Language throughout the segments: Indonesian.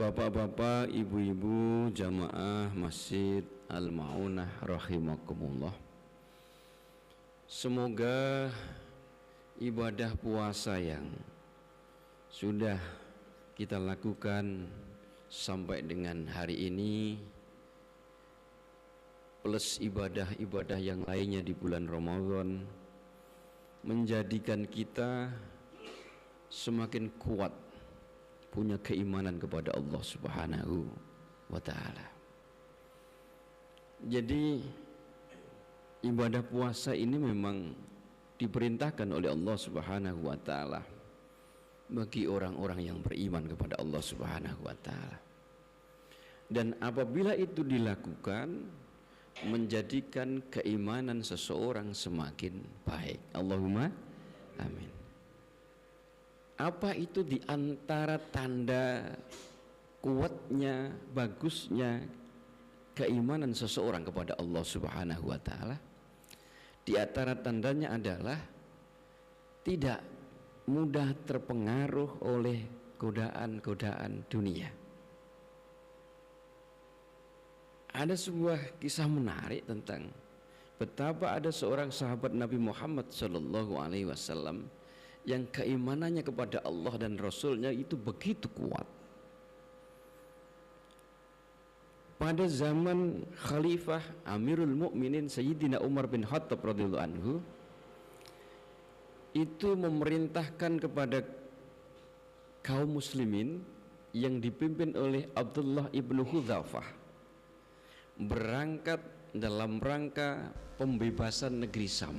Bapak-bapak, ibu-ibu, jamaah Masjid Al-Ma'unah rahimakumullah. Semoga ibadah puasa yang sudah kita lakukan sampai dengan hari ini, plus ibadah-ibadah yang lainnya di bulan Ramadan, menjadikan kita semakin kuat punya keimanan kepada Allah Subhanahu wa ta'ala. Jadi ibadah puasa ini memang diperintahkan oleh Allah Subhanahu wa ta'ala bagi orang-orang yang beriman kepada Allah Subhanahu wa ta'ala. Dan apabila itu dilakukan, menjadikan keimanan seseorang semakin baik. Allahumma amin. Apa itu di antara tanda kuatnya, bagusnya keimanan seseorang kepada Allah Subhanahu wa ta'ala? Di antara tandanya adalah tidak mudah terpengaruh oleh godaan-godaan dunia. Ada sebuah kisah menarik tentang betapa ada seorang sahabat Nabi Muhammad SAW yang keimanannya kepada Allah dan Rasulnya itu begitu kuat. Pada zaman Khalifah Amirul Mukminin Sayyidina Umar bin Khattab radhiyallahu anhu, itu memerintahkan kepada kaum muslimin yang dipimpin oleh Abdullah ibnu Hudzafah berangkat dalam rangka pembebasan negeri Syam.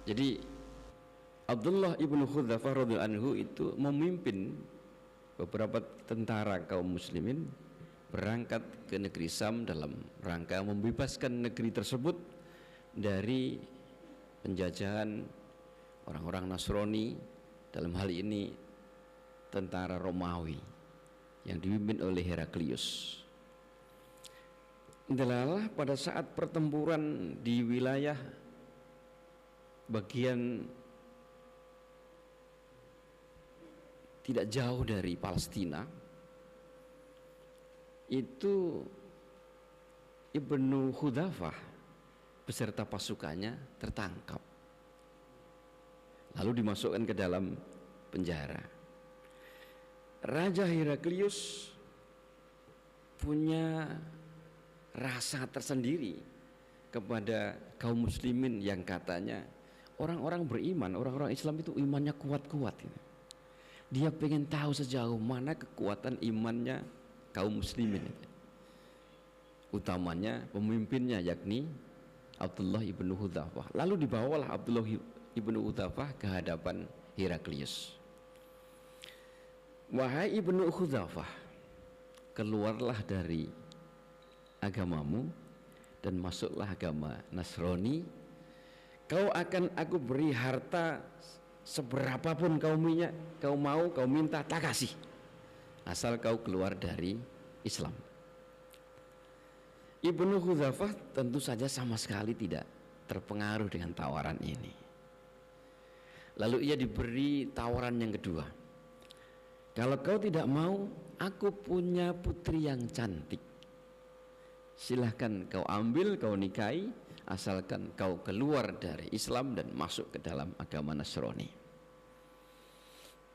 Jadi Abdullah ibnu Hudzafah radhiyallahu anhu itu memimpin beberapa tentara kaum muslimin berangkat ke negeri Syam dalam rangka membebaskan negeri tersebut dari penjajahan orang-orang Nasrani, dalam hal ini tentara Romawi yang dipimpin oleh Heraklius. Delalah pada saat pertempuran di wilayah bagian tidak jauh dari Palestina, itu Ibnu Hudzafah beserta pasukannya tertangkap lalu dimasukkan ke dalam penjara. Raja Heraklius punya rasa tersendiri kepada kaum muslimin yang katanya orang-orang beriman, orang-orang Islam itu imannya kuat-kuat. Dia pengen tahu sejauh mana kekuatan imannya kaum muslimin, utamanya pemimpinnya yakni Abdullah ibnu Hudzafah. Lalu dibawalah Abdullah ibnu Hudzafah ke hadapan Heraklius. Wahai ibnu Hudzafah, keluarlah dari agamamu dan masuklah agama Nasrani. Kau akan aku beri harta seberapapun kau mau, kau minta, tak kasih, asal kau keluar dari Islam. Ibnu Hudzafah tentu saja sama sekali tidak terpengaruh dengan tawaran ini. Lalu ia diberi tawaran yang kedua. Kalau kau tidak mau, aku punya putri yang cantik, silahkan kau ambil, kau nikahi, asalkan kau keluar dari Islam dan masuk ke dalam agama Nasrani.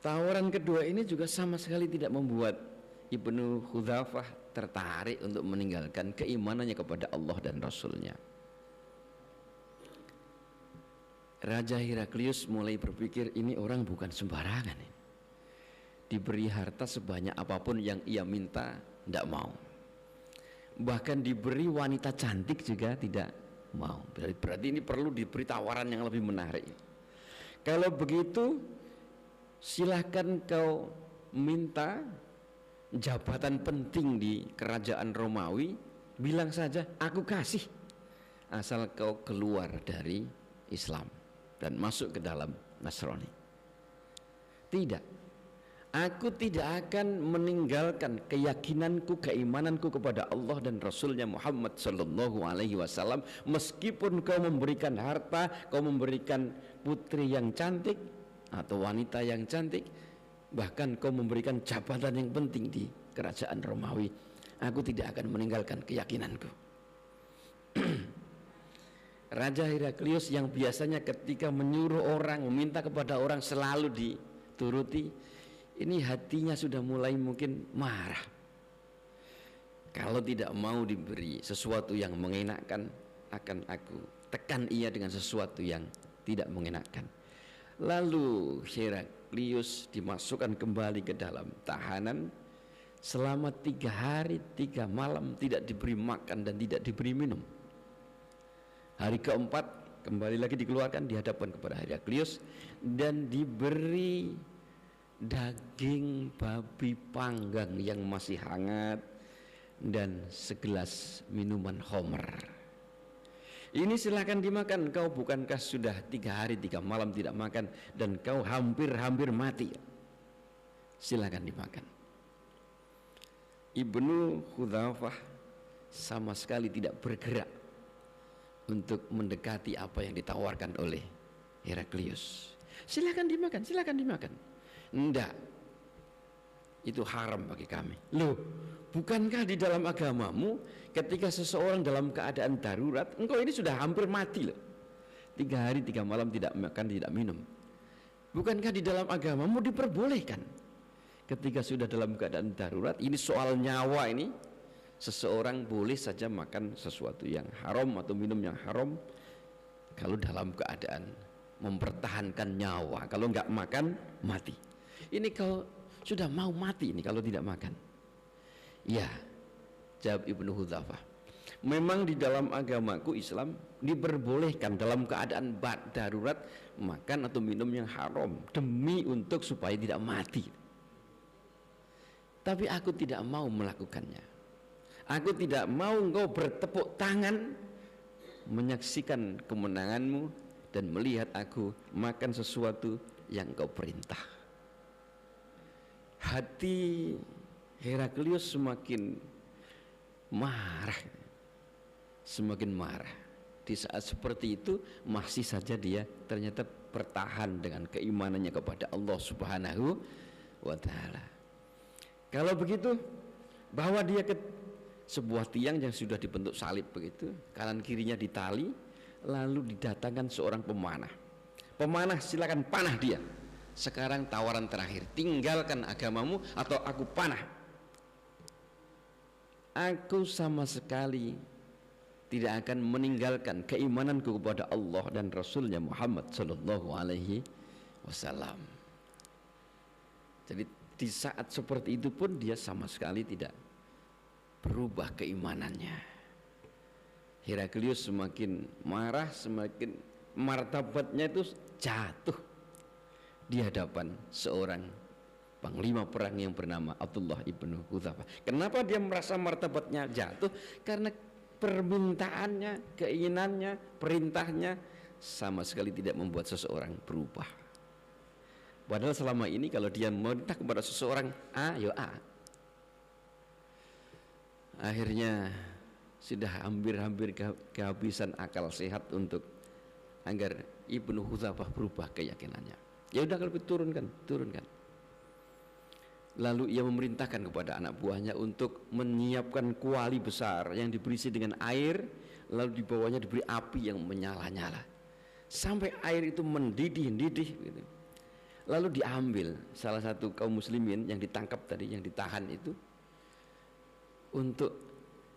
Tawaran kedua ini juga sama sekali tidak membuat Ibnu Hudzafah tertarik untuk meninggalkan keimanannya kepada Allah dan Rasulnya. Raja Heraklius mulai berpikir, ini orang bukan sembarangan ini. Diberi harta sebanyak apapun yang ia minta, tidak mau. Bahkan diberi wanita cantik juga tidak mau. Berarti ini perlu diberi tawaran yang lebih menarik. Kalau begitu, silahkan kau minta jabatan penting di kerajaan Romawi, bilang saja aku kasih, asal kau keluar dari Islam dan masuk ke dalam Nasrani. Tidak, aku tidak akan meninggalkan keyakinanku, keimananku kepada Allah dan Rasulnya Muhammad sallallahu alaihi wasallam, meskipun kau memberikan harta, kau memberikan putri yang cantik atau wanita yang cantik, bahkan kau memberikan jabatan yang penting di kerajaan Romawi, aku tidak akan meninggalkan keyakinanku. Raja Heraklius yang biasanya ketika menyuruh orang, meminta kepada orang selalu dituruti, ini hatinya sudah mulai mungkin marah. Kalau tidak mau diberi sesuatu yang mengenakkan, akan aku tekan ia dengan sesuatu yang tidak mengenakkan. Lalu Heraklius dimasukkan kembali ke dalam tahanan selama 3 hari 3 malam, tidak diberi makan dan tidak diberi minum. Hari keempat kembali lagi dikeluarkan, dihadapkan kepada Heraklius dan diberi daging babi panggang yang masih hangat dan segelas minuman khamr. Ini silakan dimakan, kau bukankah sudah 3 hari 3 malam tidak makan dan kau hampir mati? Silakan dimakan. Ibnu Hudzafah sama sekali tidak bergerak untuk mendekati apa yang ditawarkan oleh Heraklius. Silakan dimakan, silakan dimakan. Enggak, itu haram bagi kami. Loh, bukankah di dalam agamamu ketika seseorang dalam keadaan darurat, engkau ini sudah hampir mati loh, 3 hari 3 malam tidak makan tidak minum. Bukankah di dalam agamamu diperbolehkan ketika sudah dalam keadaan darurat, ini soal nyawa ini, seseorang boleh saja makan sesuatu yang haram atau minum yang haram kalau dalam keadaan mempertahankan nyawa. Kalau enggak makan mati. Ini kau sudah mau mati ini kalau tidak makan. Ya, jawab Ibnu Hudzafah, memang di dalam agamaku Islam diperbolehkan dalam keadaan darurat makan atau minum yang haram demi untuk supaya tidak mati. Tapi aku tidak mau melakukannya. Aku tidak mau engkau bertepuk tangan menyaksikan kemenanganmu dan melihat aku makan sesuatu yang engkau perintah. Hati Heraklius semakin marah, semakin marah. Di saat seperti itu masih saja dia ternyata bertahan dengan keimanannya kepada Allah Subhanahu wa Ta'ala. Kalau begitu, bawa dia ke sebuah tiang yang sudah dibentuk salib begitu, kanan kirinya ditali, lalu didatangkan seorang pemanah. Pemanah, silakan panah dia. Sekarang tawaran terakhir, tinggalkan agamamu atau aku panah. Aku sama sekali tidak akan meninggalkan keimananku kepada Allah dan Rasulnya Muhammad sallallahu alaihi wasallam. Jadi di saat seperti itu pun dia sama sekali tidak berubah keimanannya. Heraklius semakin marah, semakin martabatnya itu jatuh di hadapan seorang panglima perang yang bernama Abdullah ibnu Hudzafah. Kenapa dia merasa martabatnya jatuh? Karena permintaannya, keinginannya, perintahnya sama sekali tidak membuat seseorang berubah. Padahal selama ini kalau dia meminta kepada seseorang A, ya A. Akhirnya sudah hampir kehabisan akal sehat untuk agar Ibnu Hudzafah berubah keyakinannya. Ya udah kalau turunkan. Lalu ia memerintahkan kepada anak buahnya untuk menyiapkan kuali besar yang diberisi dengan air, lalu di bawahnya diberi api yang menyala-nyala sampai air itu mendidih gitu. Lalu diambil salah satu kaum muslimin yang ditangkap tadi, yang ditahan itu, untuk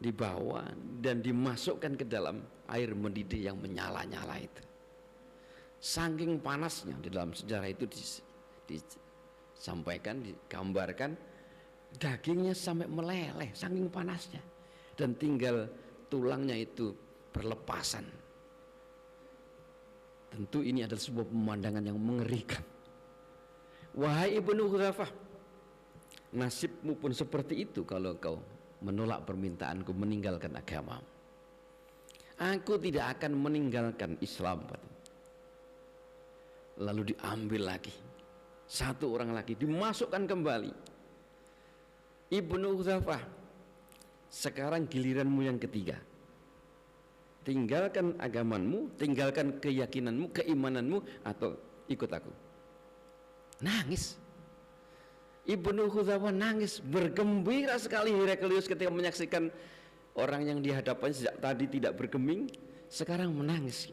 dibawa dan dimasukkan ke dalam air mendidih yang menyala-nyala itu. Saking panasnya, di dalam sejarah itu disampaikan, digambarkan, dagingnya sampai meleleh saking panasnya, dan tinggal tulangnya itu berlepasan. Tentu ini adalah sebuah pemandangan yang mengerikan. Wahai Ibnu Hudzafah, nasibmu pun seperti itu kalau kau menolak permintaanku meninggalkan agama. Aku tidak akan meninggalkan Islam. Lalu diambil lagi satu orang lagi, dimasukkan kembali. Ibnu Hudzafah, sekarang giliranmu yang ketiga. Tinggalkan agamamu, tinggalkan keyakinanmu, keimananmu, atau ikut aku. Nangis. Ibnu Hudzafah nangis bergembira sekali Heraklius ketika menyaksikan orang yang dihadapannya sejak tadi tidak bergeming sekarang menangis.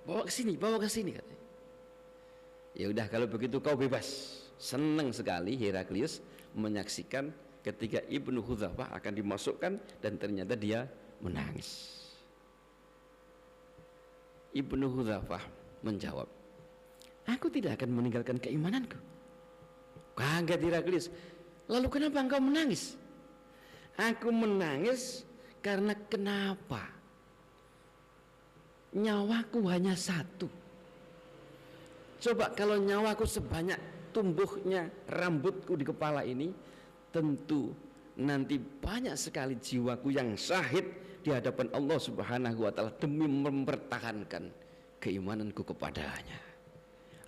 Bawa ke sini katanya. Ya udah kalau begitu kau bebas. Senang sekali Heraklius menyaksikan ketika Ibnu Hudzafah akan dimasukkan dan ternyata dia menangis. Ibnu Hudzafah menjawab, aku tidak akan meninggalkan keimananku. Kaget Heraklius. Lalu kenapa engkau menangis? Aku menangis karena kenapa? Nyawaku hanya satu. Coba kalau nyawaku sebanyak tumbuhnya rambutku di kepala ini, tentu nanti banyak sekali jiwaku yang syahid di hadapan Allah Subhanahu wa taala demi mempertahankan keimananku kepadanya.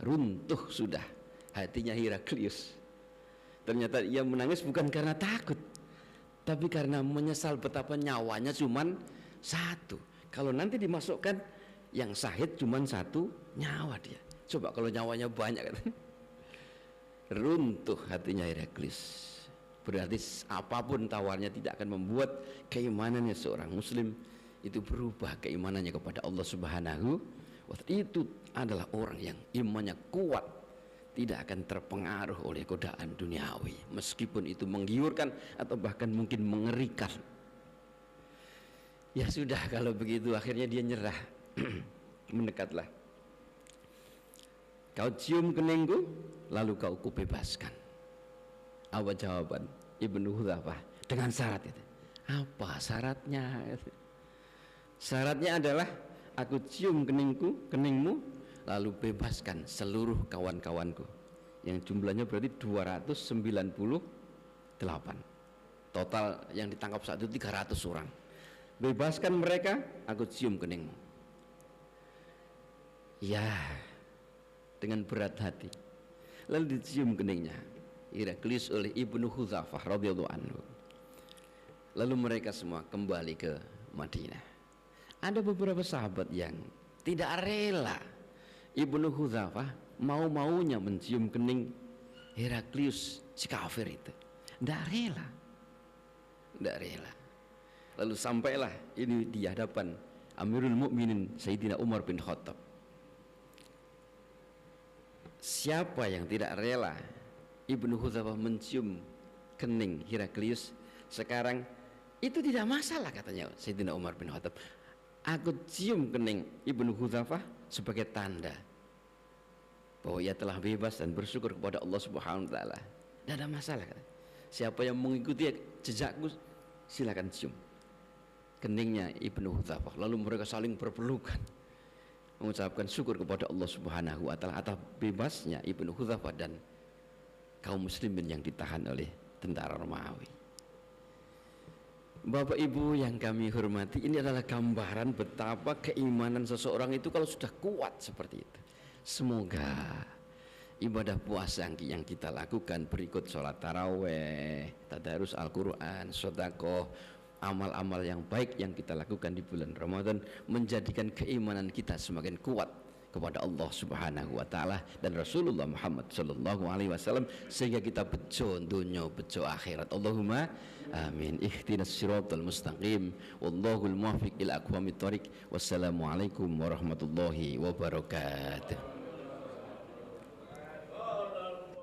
Runtuh sudah hatinya Heraklius. Ternyata ia menangis bukan karena takut, tapi karena menyesal betapa nyawanya cuman satu. Kalau nanti dimasukkan yang syahid cuman satu nyawa dia. Coba kalau nyawanya banyak kan. Runtuh hatinya Heraklius. Berarti apapun tawarnya tidak akan membuat keimanannya seorang muslim itu berubah, keimanannya kepada Allah Subhanahu wa taala. Itu adalah orang yang imannya kuat, tidak akan terpengaruh oleh godaan duniawi meskipun itu menggiurkan atau bahkan mungkin mengerikan. Ya sudah kalau begitu akhirnya dia nyerah. Mendekatlah. Kau cium keningku lalu kau kubebaskan. Apa jawaban Ibnu Hudzafah dengan syarat itu? Apa syaratnya? Syaratnya adalah aku cium keningmu lalu bebaskan seluruh kawan-kawanku yang jumlahnya berarti 298. Total yang ditangkap saat itu 300 orang. Bebaskan mereka, aku cium keningmu. Ya, dengan berat hati lalu dicium keningnya Heraklius oleh Ibnu Hudzafah radhiyallahu anhu. Lalu mereka semua kembali ke Madinah. Ada beberapa sahabat yang tidak rela Ibnu Hudzafah mau-maunya mencium kening Heraklius si kafir itu. Tidak rela. Lalu sampailah ini di hadapan Amirul Mukminin Sayyidina Umar bin Khattab. Siapa yang tidak rela Ibnu Hudzafah mencium kening Heraklius sekarang, itu tidak masalah katanya Sayyidina Umar bin Khattab. Aku cium kening Ibnu Hudzafah sebagai tanda bahwa ia telah bebas dan bersyukur kepada Allah Subhanahu wa taala. Tidak ada masalah kata. Siapa yang mengikuti jejakku silakan cium keningnya Ibnu Hudzafah. Lalu mereka saling berpelukan mengucapkan syukur kepada Allah Subhanahu wa taala atas bebasnya Ibnu Hudzafah dan kaum muslimin yang ditahan oleh tentara Romawi. Bapak Ibu yang kami hormati, ini adalah gambaran betapa keimanan seseorang itu kalau sudah kuat seperti itu. Semoga ibadah puasa yang kita lakukan berikut sholat taraweh, tadarus Al-Quran, sedekah, amal-amal yang baik yang kita lakukan di bulan Ramadan menjadikan keimanan kita semakin kuat kepada Allah Subhanahu wa taala dan Rasulullah Muhammad sallallahu alaihi wasallam sehingga kita bejo dunya bejo akhirat. Allahumma amin. Ihdinas siratal mustaqim wallahul muwaffiq ila aqwamit thoriq. Wassalamualaikum warahmatullahi wabarakatuh.